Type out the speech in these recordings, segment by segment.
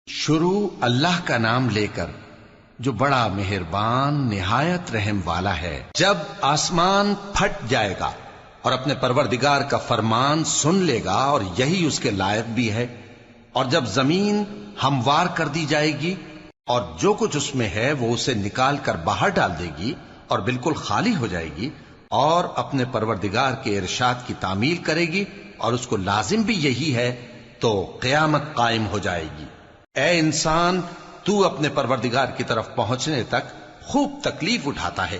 شروع اللہ کا نام لے کر جو بڑا مہربان نہایت رحم والا ہے۔ جب آسمان پھٹ جائے گا اور اپنے پروردگار کا فرمان سن لے گا اور یہی اس کے لائق بھی ہے، اور جب زمین ہموار کر دی جائے گی اور جو کچھ اس میں ہے وہ اسے نکال کر باہر ڈال دے گی اور بالکل خالی ہو جائے گی اور اپنے پروردگار کے ارشاد کی تعمیل کرے گی اور اس کو لازم بھی یہی ہے، تو قیامت قائم ہو جائے گی۔ اے انسان، تو اپنے پروردگار کی طرف پہنچنے تک خوب تکلیف اٹھاتا ہے،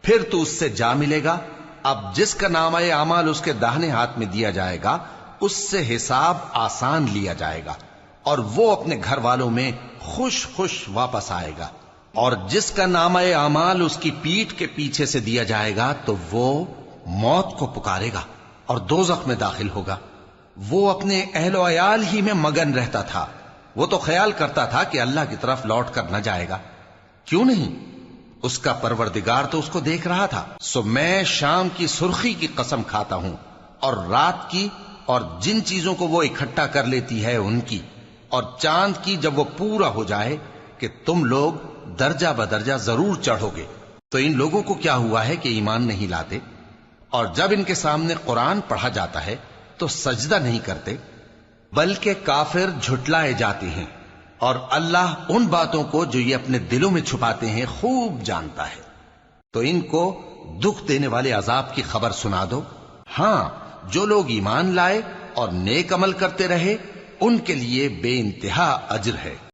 پھر تو اس سے جا ملے گا۔ اب جس کا نامہ اعمال اس کے داہنے ہاتھ میں دیا جائے گا اس سے حساب آسان لیا جائے گا اور وہ اپنے گھر والوں میں خوش خوش واپس آئے گا، اور جس کا نامہ اعمال اس کی پیٹھ کے پیچھے سے دیا جائے گا تو وہ موت کو پکارے گا اور دوزخ میں داخل ہوگا۔ وہ اپنے اہل و عیال ہی میں مگن رہتا تھا، وہ تو خیال کرتا تھا کہ اللہ کی طرف لوٹ کر نہ جائے گا، کیوں نہیں؟ اس کا پروردگار تو اس کو دیکھ رہا تھا۔ سو میں شام کی سرخی کی قسم کھاتا ہوں اور رات کی اور جن چیزوں کو وہ اکٹھا کر لیتی ہے ان کی، اور چاند کی جب وہ پورا ہو جائے، کہ تم لوگ درجہ بدرجہ ضرور چڑھو گے۔ تو ان لوگوں کو کیا ہوا ہے کہ ایمان نہیں لاتے، اور جب ان کے سامنے قرآن پڑھا جاتا ہے تو سجدہ نہیں کرتے، بلکہ کافر جھٹلائے جاتے ہیں، اور اللہ ان باتوں کو جو یہ اپنے دلوں میں چھپاتے ہیں خوب جانتا ہے۔ تو ان کو دکھ دینے والے عذاب کی خبر سنا دو۔ ہاں، جو لوگ ایمان لائے اور نیک عمل کرتے رہے ان کے لیے بے انتہا اجر ہے۔